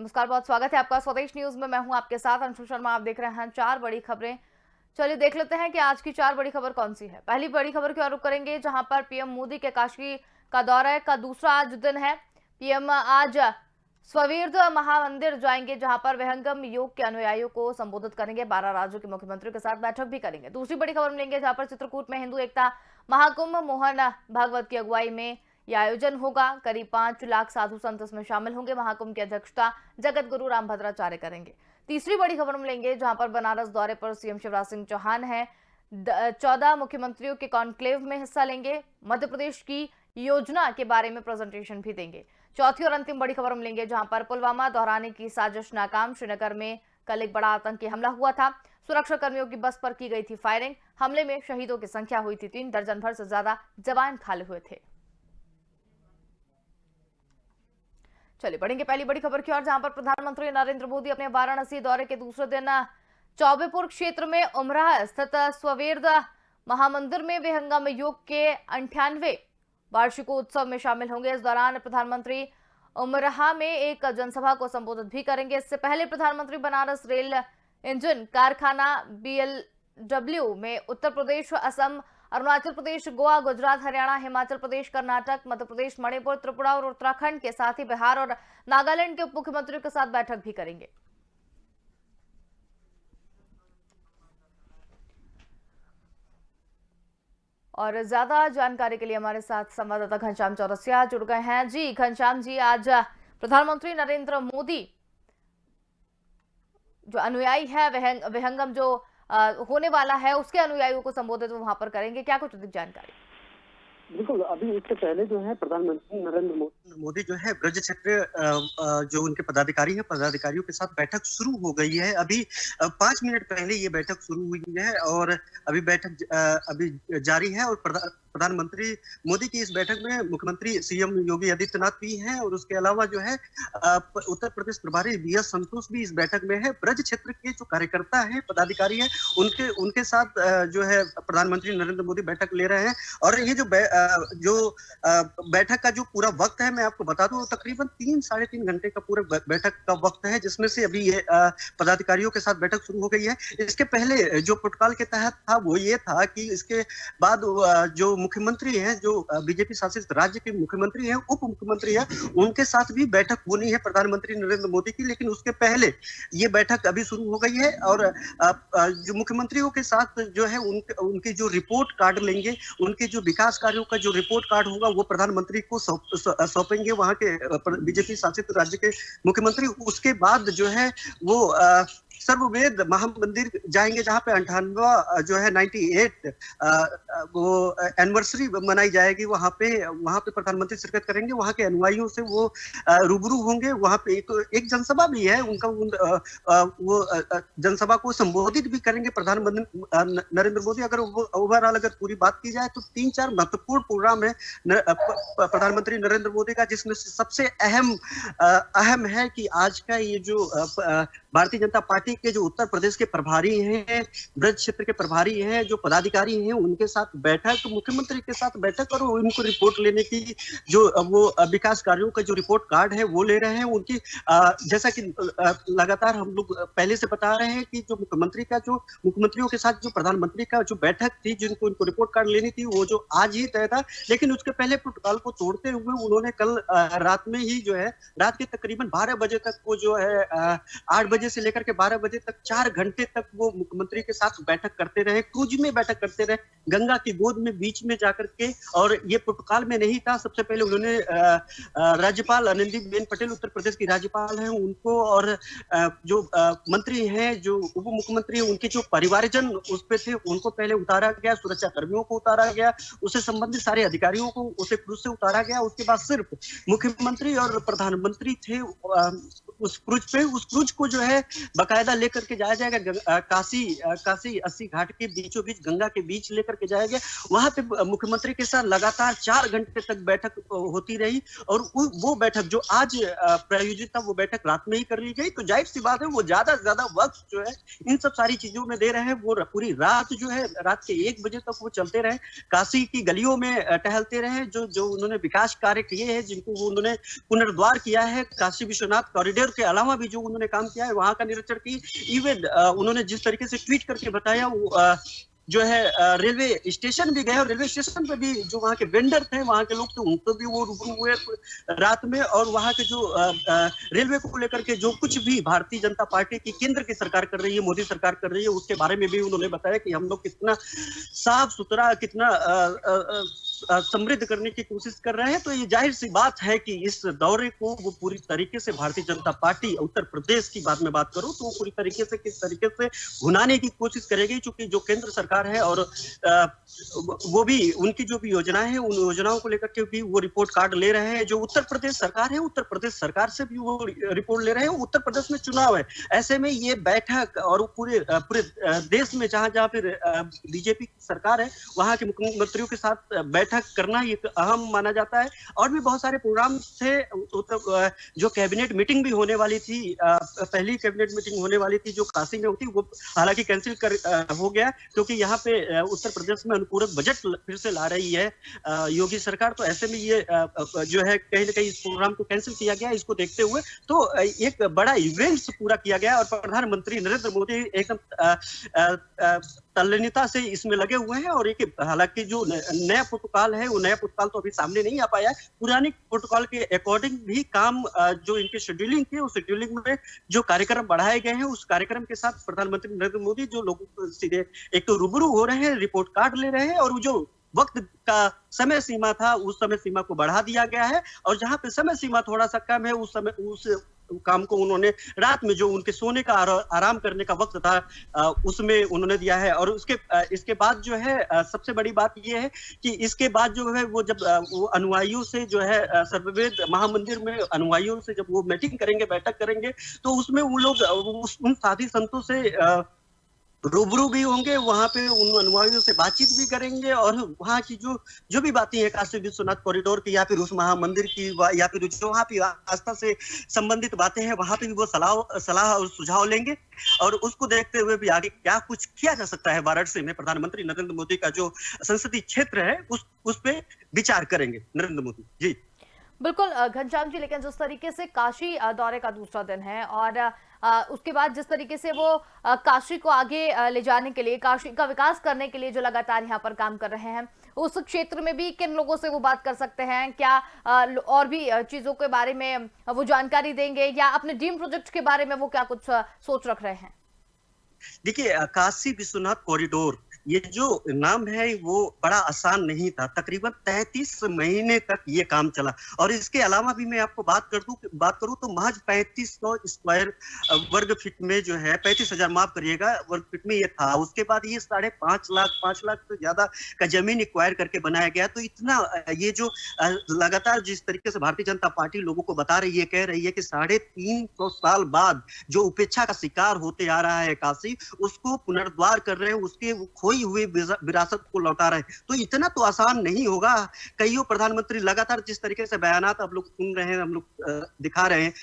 नमस्कार, बहुत स्वागत है आपका स्वदेश न्यूज में। मैं हूं आपके साथ अंशु शर्मा। आप देख रहे हैं 4 बड़ी खबरें। चलिए देख लेते हैं कि आज की 4 बड़ी खबर कौन सी है। पहली बड़ी खबर की ओर रुख करेंगे, जहां पर पीएम मोदी के काशी का दौरे का दूसरा आज दिन है। पीएम आज स्ववीर्द महामंदिर जाएंगे, जहां पर विहंगम योग के अनुयायियों को संबोधित करेंगे। 12 राज्यों के मुख्यमंत्रियों के साथ बैठक भी करेंगे। दूसरी बड़ी खबर मिलेंगे, जहां पर चित्रकूट में हिंदू एकता महाकुंभ मोहन भागवत की अगुवाई में यह आयोजन होगा। करीब 5 लाख साधु संत इसमें शामिल होंगे। महाकुंभ की अध्यक्षता जगत गुरु रामभद्राचार्य करेंगे। तीसरी बड़ी खबर मिलेंगे, जहां पर बनारस दौरे पर सीएम शिवराज सिंह चौहान हैं। 14 मुख्यमंत्रियों के कॉन्क्लेव में हिस्सा लेंगे। मध्य प्रदेश की योजना के बारे में प्रेजेंटेशन भी देंगे। चौथी और अंतिम बड़ी खबर मिलेंगे, जहां पर पुलवामा दोहराने की साजिश नाकाम। श्रीनगर में कल एक बड़ा आतंकी हमला हुआ था। सुरक्षा कर्मियों की बस पर की गई थी फायरिंग। हमले में शहीदों की संख्या हुई थी 3 दर्जन भर से ज्यादा जवान घायल हुए थे। चलिए बढ़ेंगे पहली बड़ी खबर की ओर, जहां पर प्रधानमंत्री नरेंद्र मोदी अपने वाराणसी दौरे के दूसरे दिन चौबेपुर क्षेत्र में उमराह स्थित स्ववेर्द महामंदिर में विहंगम योग के 98वें वार्षिकोत्सव में शामिल होंगे। इस दौरान प्रधानमंत्री उमराह में एक जनसभा को संबोधित भी करेंगे। इससे पहले प्रधानमंत्री बनारस रेल इंजन कारखाना BLW में उत्तर प्रदेश, असम, अरुणाचल प्रदेश, गोवा, गुजरात, हरियाणा, हिमाचल प्रदेश, कर्नाटक, मध्य प्रदेश, मणिपुर, त्रिपुरा और उत्तराखंड के साथ ही बिहार और नागालैंड के उप मुख्यमंत्रियों के साथ बैठक भी करेंगे। और ज्यादा जानकारी के लिए हमारे साथ संवाददाता घनश्याम चौरसिया जुड़ गए हैं। जी घनश्याम जी, आज प्रधानमंत्री नरेंद्र मोदी जो अनुयायी है विहंगम जो होने वाला है उसके अनुयायियों को संबोधित वहां पर करेंगे, क्या कुछ अधिक जानकारी? बिल्कुल, अभी इससे पहले जो है प्रधानमंत्री नरेंद्र मोदी जो है ब्रज क्षेत्र जो उनके पदाधिकारी हैं, पदाधिकारियों के साथ बैठक शुरू हो गई है। अभी 5 मिनट पहले ये बैठक शुरू हुई है और अभी बैठक अभी जारी है। और प्रधानमंत्री मोदी की इस बैठक में मुख्यमंत्री सीएम योगी आदित्यनाथ भी हैं और उसके अलावा जो है उत्तर प्रदेश प्रभारी BS संतोष भी इस बैठक में है। ब्रज क्षेत्र के जो कार्यकर्ता हैं, पदाधिकारी हैं, उनके साथ जो है प्रधानमंत्री नरेंद्र मोदी बैठक ले रहे हैं। और ये जो बैठक का जो पूरा वक्त है, मैं आपको बता दूं, तकरीबन 3-3.5 घंटे का पूरा बैठक का वक्त है, जिसमें से अभी ये पदाधिकारियों के साथ बैठक शुरू हो गई है। इसके पहले जो प्रोटोकॉल के तहत था वो ये था कि इसके बाद जो मुख्यमंत्री हैं, जो बीजेपी शासित राज्य के मुख्यमंत्री हैं, उप मुख्यमंत्री हैं, उनके साथ भी बैठक होनी है प्रधानमंत्री नरेंद्र मोदी की। लेकिन उसके पहले ये बैठक अभी शुरू हो गई है और जो मुख्यमंत्रियों के साथ जो है उनकी जो रिपोर्ट कार्ड लेंगे, उनके जो विकास कार्यों का जो रिपोर्ट कार्ड होगा वो प्रधानमंत्री को सौंपेंगे वहां के बीजेपी शासित राज्य के मुख्यमंत्री। उसके बाद जो है वो सर्ववेद महामंदिर जाएंगे, जहां पे 98वां जो है 98 वो एनिवर्सरी मनाई जाएगी। वहां पे प्रधानमंत्री शिरकत करेंगे, वहां के अनुयायियों से वो रूबरू होंगे। वहां पे एक जनसभा भी है उनका, वो जनसभा को संबोधित भी करेंगे प्रधानमंत्री नरेंद्र मोदी। अगर ओवरऑल अगर पूरी बात की जाए तो 3-4 महत्वपूर्ण प्रोग्राम है प्रधानमंत्री नरेंद्र मोदी का, जिसमें से सबसे अहम है कि आज का ये जो भारतीय जनता पार्टी के जो उत्तर प्रदेश के प्रभारी हैं, ब्रज क्षेत्र के प्रभारी हैं, जो पदाधिकारी हैं, उनके साथ बैठक, मुख्यमंत्री के साथ बैठक और उनको रिपोर्ट लेने की जो वो विकास कार्यों का जो रिपोर्ट कार्ड है वो ले रहे हैं। उनकी जैसा कि लगातार हम लोग पहले से बता रहे हैं कि जो मुख्यमंत्रियों के साथ जो प्रधानमंत्री का जो बैठक थी, जिनको उनको रिपोर्ट कार्ड लेनी थी, वो जो आज ही तय था। लेकिन उसके पहले प्रोटोकॉल को तोड़ते हुए उन्होंने कल रात में ही जो है, रात के तकरीबन 12 बजे तक वो जो है 8 बजे से लेकर के 12 बजे तक 4 घंटे तक वो मुख्यमंत्री के साथ बैठक करते रहे, क्रूज में बैठक करते रहे, गंगा की गोद में बीच में जाकर के। और ये प्रोटोकॉल में नहीं था। सबसे पहले उन्होंने राज्यपाल आनंदीबेन पटेल, उत्तर प्रदेश की राज्यपाल हैं, उनको और जो मंत्री हैं, जो उप मुख्यमंत्री हैं, उनके जो परिवारजन उस पे थे, उनको पहले उतारा गया। सुरक्षा कर्मियों को उतारा गया, उससे संबंधित सारे अधिकारियों को उसे क्रूज से उतारा गया। उसके बाद सिर्फ मुख्यमंत्री और प्रधानमंत्री थे उस क्रूज को जो है बकायदा लेकर के जाया जाएगा। काशी 80 घाट के बीचों बीच, गंगा के बीच लेकर के जाया गया। वहां पे मुख्यमंत्री के साथ लगातार 4 घंटे तक बैठक होती रही। और वो बैठक जो आज प्रायोजित था, वो बैठक रात में ही कर ली गई। तो जाहिर सी बात है वो ज्यादा से ज्यादा वक्त जो है इन सब सारी चीजों में दे रहे हैं। वो पूरी रात जो है, रात के 1 बजे तक वो चलते रहे, काशी की गलियों में टहलते रहे। जो उन्होंने विकास कार्य किए हैं, जिनको वो उन्होंने पुनर्द्वार किया है, काशी विश्वनाथ कॉरिडोर टेंडर के अलावा भी जो उन्होंने काम किया है वहां का निरीक्षण की। इवन उन्होंने जिस तरीके से ट्वीट करके बताया जो है रेलवे स्टेशन भी गए और रेलवे स्टेशन पे भी जो वहाँ के वेंडर थे, वहाँ के लोग थे, उनको भी वो रूबरू हुए रात में। और वहाँ के जो रेलवे को लेकर के जो कुछ भी भारतीय जनता पार्टी की केंद्र की सरकार कर रही है, मोदी सरकार कर रही है, उसके बारे में भी उन्होंने बताया कि हम लोग कितना साफ सुथरा, कितना समृद्ध करने की कोशिश कर रहे हैं। तो ये जाहिर सी बात है कि इस दौरे को वो पूरी तरीके से भारतीय जनता पार्टी उत्तर प्रदेश की बात में बात करूं तो वो पूरी तरीके से किस तरीके से भुनाने की कोशिश करेगी, क्योंकि जो केंद्र सरकार है और वो भी उनकी जो भी योजनाएं हैं उन योजनाओं को लेकर के भी वो रिपोर्ट कार्ड ले रहे हैं। जो उत्तर प्रदेश सरकार है, उत्तर प्रदेश सरकार से भी वो रिपोर्ट ले रहे हैं। उत्तर प्रदेश में चुनाव है, ऐसे में ये बैठक और पूरे पूरे देश में जहां जहां फिर बीजेपी की सरकार है वहां के मुख्यमंत्रियों के साथ बैठक करना एक अहम माना जाता है। और भी बहुत सारे प्रोग्राम थे। जो कैबिनेट मीटिंग भी होने वाली थी, पहली कैबिनेट मीटिंग होने वाली थी जो काशी में होती, वो हालांकि कैंसिल हो गया, क्योंकि यहाँ पे उत्तर प्रदेश में अनुपूरक बजट फिर से ला रही है योगी सरकार। तो ऐसे में ये जो है कहीं ना कहीं इस प्रोग्राम को कैंसिल किया गया। इसको देखते हुए तो एक बड़ा इवेंट्स पूरा किया गया और प्रधानमंत्री नरेंद्र मोदी एकदम तल्लीनता से इसमें लगे हुए हैं। और एक हालांकि जो नया प्रोटोकॉल है वो नया प्रोटोकॉल तो अभी सामने नहीं आ पाया है। पुरानी प्रोटोकॉल के अकॉर्डिंग भी काम जो इनके शेड्यूलिंग थी उस शेड्यूलिंग में जो कार्यक्रम बढ़ाए गए हैं उस कार्यक्रम के साथ प्रधानमंत्री नरेंद्र मोदी जो लोगों को सीधे एक तो रूबरू हो रहे हैं, रिपोर्ट कार्ड ले रहे हैं, और जो वक्त का समय सीमा था उस समय सीमा को बढ़ा दिया गया है। और जहां पे समय सीमा थोड़ा सा कम है उस समय उस काम को उन्होंने रात में जो उनके सोने का आराम करने का वक्त था उसमें उन्होंने दिया है। और इसके बाद जो है सबसे बड़ी बात ये है कि इसके बाद जो है वो जब वो अनुयायियों से जो है सर्ववेद महामंदिर में अनुयायियों से जब वो मीटिंग करेंगे, बैठक करेंगे, तो उसमें वो लोग उन साथी संतों से रूबरू भी होंगे, वहां पे उन अनुयायियों से बातचीत भी करेंगे। और वहां की जो भी बातें हैं काशी विश्वनाथ कॉरिडोर की या फिर उस महामंदिर की या फिर जो वहां पे आस्था से संबंधित बातें हैं वहां पे भी वो सलाह और सुझाव लेंगे। और उसको देखते हुए भी आगे क्या कुछ किया जा सकता है वाराणसी में, प्रधानमंत्री नरेंद्र मोदी का जो संसदीय क्षेत्र है उस पे विचार करेंगे नरेंद्र मोदी जी। बिल्कुल घनश्याम जी, लेकिन जिस तरीके से काशी दौरे का दूसरा दिन है और उसके बाद जिस तरीके से वो काशी को आगे ले जाने के लिए, काशी का विकास करने के लिए जो लगातार यहाँ पर काम कर रहे हैं, उस क्षेत्र में भी किन लोगों से वो बात कर सकते हैं? क्या और भी चीजों के बारे में वो जानकारी देंगे या अपने ड्रीम प्रोजेक्ट के बारे में वो क्या कुछ सोच रख रहे हैं? देखिए, काशी विश्वनाथ कॉरिडोर ये जो नाम है वो बड़ा आसान नहीं था। तकरीबन 33 महीने तक ये काम चला। और इसके अलावा भी मैं आपको बात करूं तो महज 3500 स्क्वायर वर्ग फीट में जो है 35,000 माफ करिएगा वर्ग फीट में ये था। उसके बाद ये 5.5 लाख से ज्यादा का जमीन एक्वायर करके बनाया गया। तो इतना ये जो लगातार जिस तरीके से भारतीय जनता पार्टी लोगों को बता रही है, कह रही है कि 350 साल बाद जो उपेक्षा का शिकार होते आ रहा है काशी, उसको पुनर्द्वार कर रहे हैं, उसके खोई हुई विरासत को लौटा रहे हैं। तो इतना तो आसान नहीं होगा। कईयों प्रधानमंत्री लगातार जिस तरीके से बयानात आप लोग सुन रहे हैं, हम लोग दिखा रहे हैं,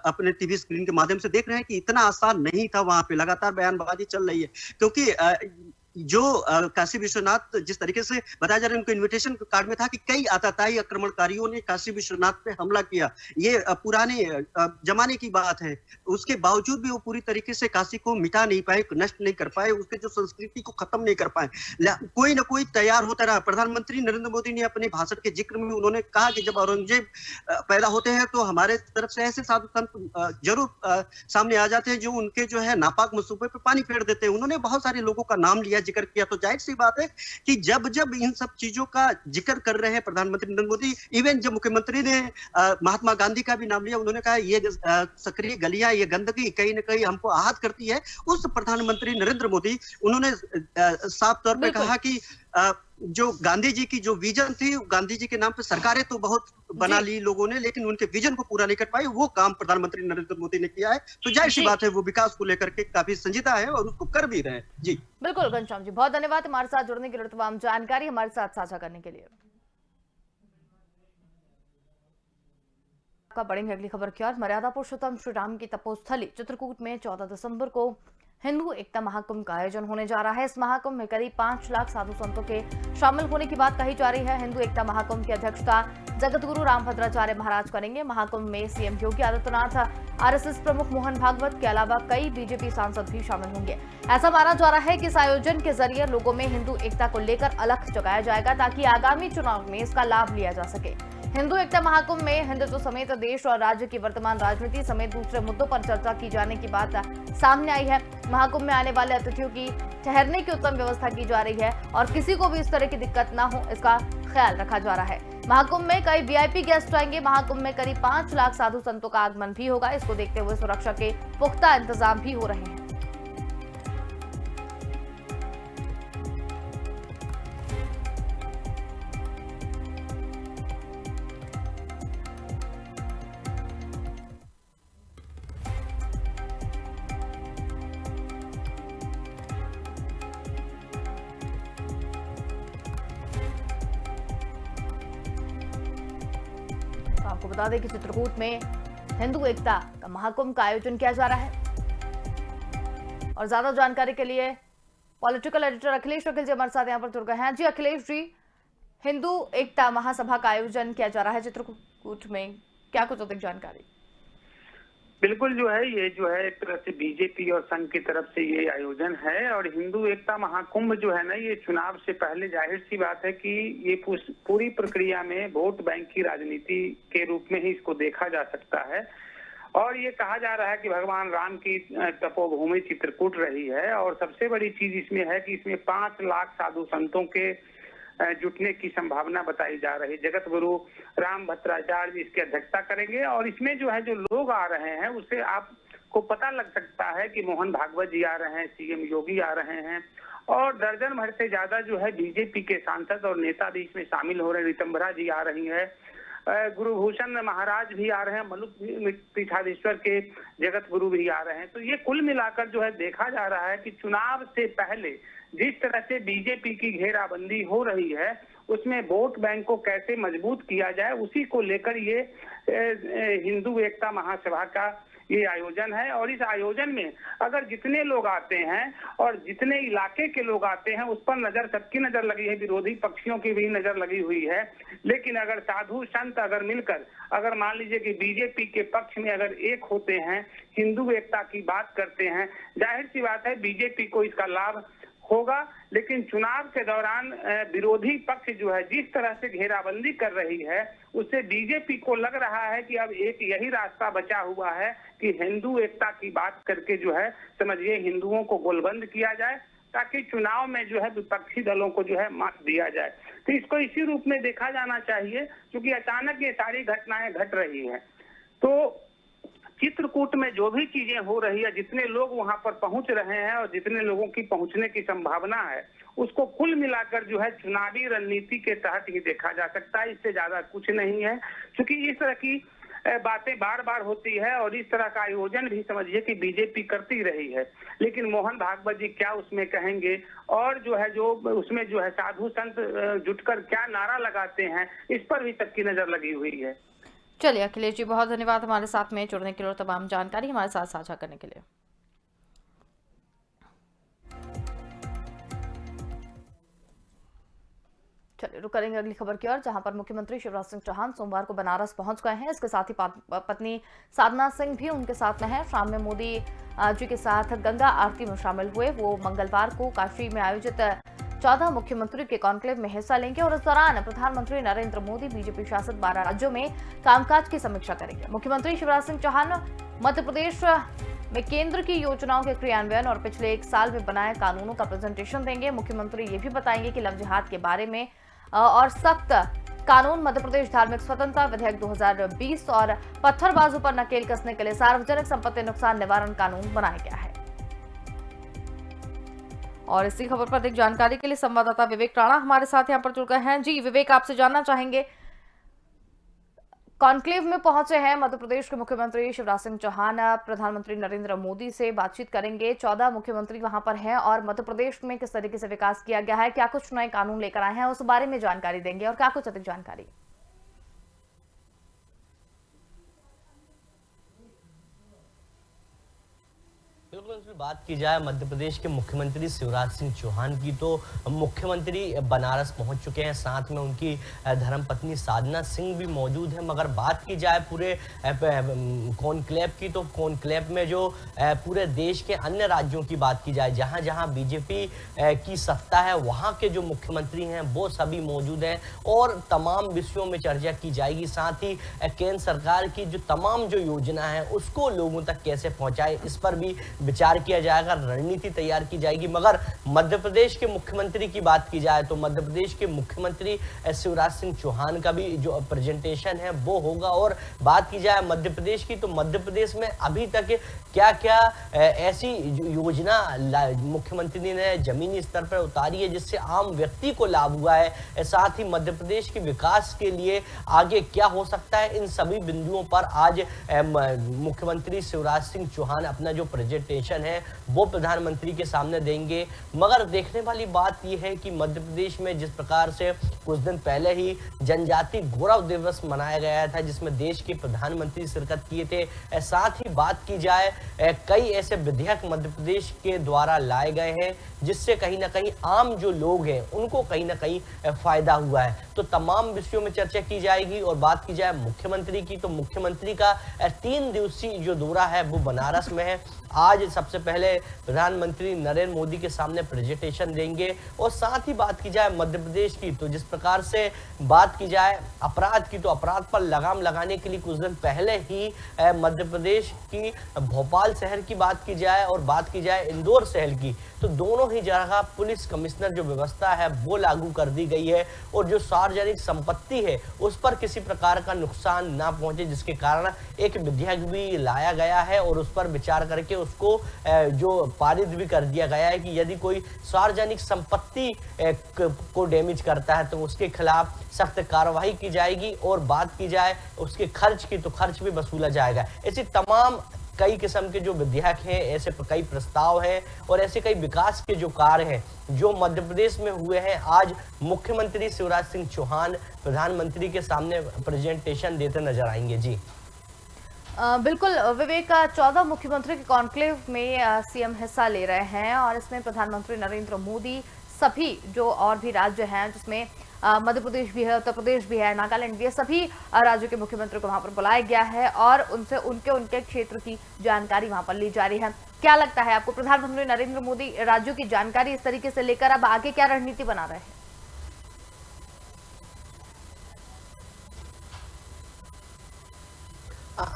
अपने टीवी स्क्रीन के माध्यम से देख रहे हैं कि इतना आसान नहीं था। वहां पे लगातार बयानबाजी चल रही है, क्योंकि जो काशी विश्वनाथ जिस तरीके से बताया जा रहा है, उनको इन्विटेशन कार्ड में था कि कई आतताई आक्रमणकारियों ने काशी विश्वनाथ पे हमला किया। ये पुराने जमाने की बात है। उसके बावजूद भी वो पूरी तरीके से काशी को मिटा नहीं पाए, नष्ट नहीं कर पाए, उसके जो संस्कृति को खत्म नहीं कर पाए। कोई ना कोई तैयार होता रहा। प्रधानमंत्री नरेंद्र मोदी ने अपने भाषण के जिक्र में उन्होंने कहा कि जब औरंगजेब पैदा होते हैं तो हमारे तरफ से ऐसे साधु संत जरूर सामने आ जाते हैं जो उनके जो है नापाक मंसूबे पे पानी फेर देते हैं। उन्होंने बहुत सारे लोगों का नाम लिया, जिक्र किया। तो जाहिर सी बात है कि जब इन सब चीजों का जिक्र कर रहे हैं प्रधानमंत्री नरेंद्र मोदी, इवन जब मुख्यमंत्री ने महात्मा गांधी का भी नाम लिया, उन्होंने कहा ये सक्रिय गलियां, ये गंदगी कहीं ना कहीं हमको आहत करती है। उस प्रधानमंत्री नरेंद्र मोदी उन्होंने साफ तौर पे कहा कि जो गांधी जी की जो विजन थी, गांधी जी के नाम पे सरकारें तो बहुत बना ली लोगों ने, लेकिन उनके विजन को पूरा नहीं कर पाई। वो काम प्रधानमंत्री नरेंद्र मोदी ने किया है। तो जाहिर सी बात है वो विकास को लेकर के काफी संजीदा है और उसको कर भी रहे हैं जी। बिल्कुल घनश्याम जी, बहुत धन्यवाद हमारे साथ जुड़ने के लिए, तमाम जानकारी हमारे साथ साझा करने के लिए। बढ़ेंगे अगली खबर की ओर। मर्यादा पुरुषोत्तम श्री राम की तपोस्थली चित्रकूट में 14 दिसंबर को हिंदू एकता महाकुंभ का आयोजन होने जा रहा है। इस महाकुंभ में करीब 5 लाख साधु संतों के शामिल होने की बात कही जा रही है। हिंदू एकता महाकुंभ की अध्यक्षता जगतगुरु रामभद्राचार्य महाराज करेंगे। महाकुंभ में सीएम योगी आदित्यनाथ, आरएसएस प्रमुख मोहन भागवत के अलावा कई बीजेपी सांसद भी शामिल होंगे। ऐसा माना जा रहा है कि इस आयोजन के जरिए लोगों में हिंदू एकता को लेकर अलख जगाया जाएगा ताकि आगामी चुनाव में इसका लाभ लिया जा सके। हिंदू एकता महाकुंभ में हिंदुत्व समेत देश और राज्य की वर्तमान राजनीति समेत दूसरे मुद्दों पर चर्चा की जाने की बात सामने आई है। महाकुंभ में आने वाले अतिथियों की ठहरने की उत्तम व्यवस्था की जा रही है और किसी को भी इस तरह की दिक्कत न हो, इसका ख्याल रखा जा रहा है। महाकुंभ में कई वीआईपी गेस्ट आएंगे। महाकुंभ में करीब 5 लाख साधु संतों का आगमन भी होगा। इसको देखते हुए सुरक्षा के पुख्ता इंतजाम भी हो रहे हैं। आपको बता दें कि चित्रकूट में हिंदू एकता का महाकुंभ का आयोजन किया जा रहा है और ज्यादा जानकारी के लिए पॉलिटिकल एडिटर अखिलेश वकील जी हमारे साथ यहाँ पर जुड़ गए हैं। जी अखिलेश जी, हिंदू एकता महासभा का आयोजन किया जा रहा है चित्रकूट में, क्या कुछ अधिक जानकारी? बिल्कुल ये जो है एक तरह से बीजेपी और संघ की तरफ से ये आयोजन है और हिंदू एकता महाकुंभ जो है ना, ये चुनाव से पहले जाहिर सी बात है कि ये पूरी प्रक्रिया में वोट बैंक की राजनीति के रूप में ही इसको देखा जा सकता है। और ये कहा जा रहा है कि भगवान राम की तपोभूमि चित्रकूट रही है और सबसे बड़ी चीज इसमें है कि इसमें 5 लाख साधु संतों के जुटने की संभावना बताई जा रही है। जगत गुरु रामभद्राचार्य इसकी अध्यक्षता करेंगे और इसमें जो है जो लोग आ रहे हैं उससे आपको पता लग सकता है कि मोहन भागवत जी आ रहे हैं, सीएम योगी आ रहे हैं और दर्जन भर से ज्यादा जो है बीजेपी के सांसद और नेता भी इसमें शामिल हो रहे हैं। ऋतंभरा जी आ रही है, गुरुभूषण महाराज भी आ रहे हैं, मलुक पीठाधीश्वर के जगत गुरु भी आ रहे हैं। तो ये कुल मिलाकर जो है देखा जा रहा है कि चुनाव से पहले जिस तरह से बीजेपी की घेराबंदी हो रही है उसमें वोट बैंक को कैसे मजबूत किया जाए, उसी को लेकर ये हिंदू एकता महासभा का ये आयोजन है। और इस आयोजन में अगर जितने लोग आते हैं और जितने इलाके के लोग आते हैं उस पर नजर, सबकी नजर लगी है, विरोधी पक्षियों की भी नजर लगी हुई है। लेकिन अगर साधु संत अगर मिलकर, अगर मान लीजिए कि बीजेपी के पक्ष में अगर एक होते हैं, हिंदू एकता की बात करते हैं, जाहिर सी बात है बीजेपी को इसका लाभ होगा। लेकिन चुनाव के दौरान विरोधी पक्ष जो है जिस तरह से घेराबंदी कर रही है उससे बीजेपी को लग रहा है कि अब एक यही रास्ता बचा हुआ है कि हिंदू एकता की बात करके जो है समझिए हिंदुओं को गोलबंद किया जाए ताकि चुनाव में जो है विपक्षी दलों को जो है मात दिया जाए। तो इसको इसी रूप में देखा जाना चाहिए क्योंकि अचानक ये सारी घटनाएं घट रही है। तो चित्रकूट में जो भी चीजें हो रही है, जितने लोग वहां पर पहुंच रहे हैं और जितने लोगों की पहुंचने की संभावना है, उसको कुल मिलाकर जो है चुनावी रणनीति के तहत ही देखा जा सकता है, इससे ज्यादा कुछ नहीं है। क्योंकि इस तरह की बातें बार बार होती है और इस तरह का आयोजन भी समझिए कि बीजेपी करती रही है। लेकिन मोहन भागवत जी क्या उसमें कहेंगे और जो है जो उसमें जो है साधु संत जुटकर क्या नारा लगाते हैं, इस पर भी सबकी नजर लगी हुई है। चलिए अखिलेश जी, बहुत धन्यवाद हमारे साथ में जुड़ने के लिए और तमाम जानकारी हमारे साथ साझा करने के लिए। चलिए रुक करेंगे अगली खबर की ओर, जहां पर मुख्यमंत्री शिवराज सिंह चौहान सोमवार को बनारस पहुंच गए हैं। इसके साथ ही पत्नी साधना सिंह भी उनके साथ में है। शाम में मोदी जी के साथ गंगा आरती में शामिल हुए। वो मंगलवार को काशी में आयोजित 14 मुख्यमंत्री के कॉन्क्लेव में हिस्सा लेंगे और इस दौरान प्रधानमंत्री नरेंद्र मोदी बीजेपी शासित 12 राज्यों में कामकाज की समीक्षा करेंगे। मुख्यमंत्री शिवराज सिंह चौहान मध्य प्रदेश में केंद्र की योजनाओं के क्रियान्वयन और पिछले 1 साल में बनाए कानूनों का प्रेजेंटेशन देंगे। मुख्यमंत्री ये भी बताएंगे कि लव जिहाद के बारे में और सख्त कानून, मध्य प्रदेश धार्मिक स्वतंत्रता विधेयक 2020 और पत्थरबाजों पर नकेल कसने के लिए सार्वजनिक संपत्ति नुकसान निवारण कानून बनाया गया है। और इसी खबर पर अधिक जानकारी के लिए संवाददाता विवेक राणा हमारे साथ यहां पर जुड़ गए हैं। जी विवेक, आपसे जानना चाहेंगे, कॉन्क्लेव में पहुंचे हैं मध्य प्रदेश के मुख्यमंत्री शिवराज सिंह चौहान, प्रधानमंत्री नरेंद्र मोदी से बातचीत करेंगे। 14 मुख्यमंत्री वहां पर हैं और मध्य प्रदेश में किस तरीके से विकास किया गया है, क्या कुछ नए कानून लेकर आए हैं, उस बारे में जानकारी देंगे और क्या कुछ अधिक जानकारी। बिल्कुल बिल्कुल बात की जाए मध्य प्रदेश के मुख्यमंत्री शिवराज सिंह चौहान की, तो मुख्यमंत्री बनारस पहुंच चुके हैं, साथ में उनकी धर्मपत्नी साधना सिंह भी मौजूद है। मगर बात की जाए पूरे कॉन्क्लेव की, तो कॉन्क्लेव में जो पूरे देश के अन्य राज्यों की बात की जाए, जहां जहां बीजेपी की सत्ता है, वहां के जो मुख्यमंत्री हैं वो सभी मौजूद हैं और तमाम विषयों में चर्चा की जाएगी। साथ ही केंद्र सरकार की जो तमाम जो योजना है उसको लोगों तक कैसे पहुंचाए, इस पर भी विचार किया जाएगा, रणनीति तैयार की जाएगी। मगर मध्य प्रदेश के मुख्यमंत्री की बात की जाए तो मध्य प्रदेश के मुख्यमंत्री शिवराज सिंह चौहान का भी जो प्रेजेंटेशन है वो होगा। और बात की जाए मध्य प्रदेश की, तो मध्य प्रदेश में अभी तक क्या क्या ऐसी योजना मुख्यमंत्री ने जमीनी स्तर पर उतारी है जिससे आम व्यक्ति को लाभ हुआ है, साथ ही मध्य प्रदेश के विकास के लिए आगे क्या हो सकता है, इन सभी बिंदुओं पर आज मुख्यमंत्री शिवराज सिंह चौहान अपना जो प्रेजेंटेशन है वो प्रधानमंत्री के सामने देंगे। मगर देखने वाली बात यह है कि मध्य प्रदेश में जिस प्रकार से कुछ दिन पहले ही जनजाति गौरव दिवस मनाया गया था जिसमें देश के प्रधानमंत्री शिरकत किए थे, साथ ही बात की जाए कई ऐसे विधेयक मध्य प्रदेश के द्वारा लाए गए हैं जिससे कहीं ना कहीं आम जो लोग हैं उनको कहीं ना कहीं फायदा हुआ है। तो तमाम विषयों में चर्चा की जाएगी। और बात की जाए मुख्यमंत्री की, तो मुख्यमंत्री का 3 दिवसीय जो दौरा है वो बनारस में है। आज सबसे पहले प्रधानमंत्री नरेंद्र मोदी के सामने प्रेजेंटेशन देंगे। और साथ ही बात की जाए मध्य प्रदेश की, तो जिस प्रकार से बात की जाए अपराध की, तो अपराध पर लगाम लगाने के लिए कुछ दिन पहले ही मध्य प्रदेश की भोपाल शहर की बात की जाए और बात की जाए इंदौर शहर की, तो दोनों ही जगह पुलिस कमिश्नर जो व्यवस्था है वो लागू कर दी गई है। और जो सार्वजनिक संपत्ति है उस पर किसी प्रकार का नुकसान ना पहुंचे, जिसके कारण एक विधेयक भी लाया गया है और उस पर विचार करके उसको जो पारित भी कर दिया गया है कि यदि कोई सार्वजनिक संपत्ति को डैमेज करता है तो उसके खिलाफ सख्त कार्रवाई की जाएगी। और बात की जाए उसके खर्च की, तो खर्च भी वसूला जाएगा। ऐसी तमाम कई किस्म के जो विधेयक हैं, ऐसे कई प्रस्ताव हैं और ऐसे कई विकास के जो कार्य हैं जो मध्य प्रदेश में हुए हैं, आज मुख्यमंत्री शिवराज सिंह चौहान प्रधानमंत्री के सामने प्रेजेंटेशन देते नजर आएंगे। जी बिल्कुल विवेक, 14 मुख्यमंत्री के कॉन्क्लेव में सीएम हिस्सा ले रहे हैं और इसमें प्रधानमंत्री नरेंद्र मोदी, सभी जो और भी राज्य हैं जिसमें मध्य प्रदेश भी है, उत्तर प्रदेश भी है, नागालैंड भी है, सभी राज्यों के मुख्यमंत्री को वहां पर बुलाया गया है और उनसे उनके क्षेत्र की जानकारी वहां पर ली जा रही है। क्या लगता है आपको, प्रधानमंत्री नरेंद्र मोदी राज्यों की जानकारी इस तरीके से लेकर अब आगे क्या रणनीति बना रहे हैं?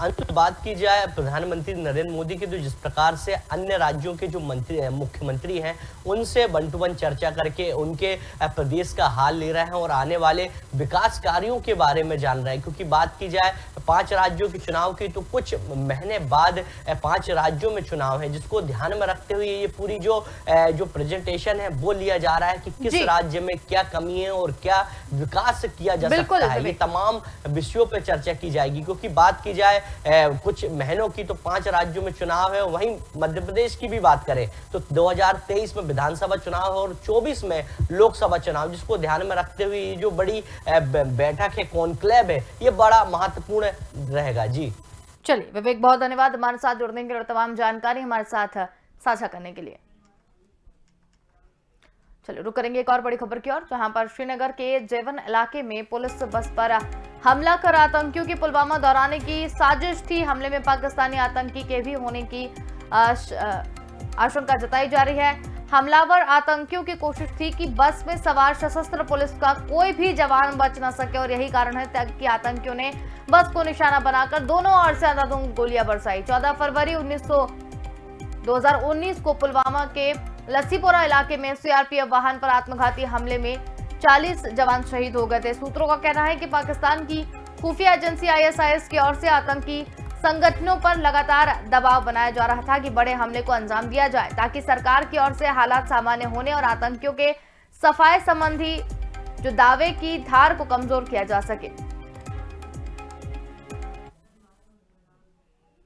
अंत बात की जाए प्रधानमंत्री नरेंद्र मोदी की, तो जिस प्रकार से अन्य राज्यों के जो मुख्यमंत्री हैं उनसे वन टू वन चर्चा करके उनके प्रदेश का हाल ले रहे हैं और आने वाले विकास कार्यों के बारे में जान रहे हैं। क्योंकि बात की जाए 5 राज्यों के चुनाव की, तो कुछ महीने बाद 5 राज्यों में चुनाव है, जिसको ध्यान में रखते हुए ये पूरी जो प्रेजेंटेशन है वो लिया जा रहा है कि किस राज्य में क्या कमी है और क्या विकास किया जा सकता है। ये तमाम विषयों पर चर्चा की जाएगी। क्योंकि बात की जाए कुछ महीनों की, तो 5 राज्यों में चुनाव है। वहीं मध्य प्रदेश की भी बात करें तो 2023 में विधानसभा चुनाव और 24 में लोकसभा चुनाव, जिसको ध्यान में रखते हुए ये जो बड़ी बैठक है, कॉन्क्लेव है, ये बड़ा महत्वपूर्ण रहेगा। जी चलिए विवेक, बहुत धन्यवाद हमारे साथ जुड़ने के लिए और तमाम जानकारी हमारे साथ साझा करने के लिए। चलिए रुक करेंगे एक और बड़ी खबर की ओर, जहां पर श्रीनगर के जेवन इलाके में पुलिस बस पर हमला कर आतंकियों की पुलवामा दौड़ाने की साजिश थी। हमले में पाकिस्तानी आतंकी के भी होने की आशंका जताई जा रही है। हमलावर आतंकियों की कोशिश थी कि बस में सवार सशस्त्र पुलिस का कोई भी जवान बच न सके और यही कारण है कि आतंकियों ने बस को निशाना बनाकर दोनों ओर से अंधाधुंध गोलियां बरसाई। 14 फरवरी 2019 को पुलवामा के लस्सीपुरा इलाके में सीआरपीएफ वाहन पर आत्मघाती हमले में 40 जवान शहीद हो गए थे। सूत्रों का कहना है कि पाकिस्तान की खुफिया एजेंसी आईएसआईएस की ओर से आतंकी संगठनों पर लगातार दबाव बनाया जा रहा था कि बड़े हमले को अंजाम दिया जाए ताकि सरकार की ओर से हालात सामान्य होने और आतंकियों के सफाई संबंधी जो दावे की धार को कमजोर किया जा सके।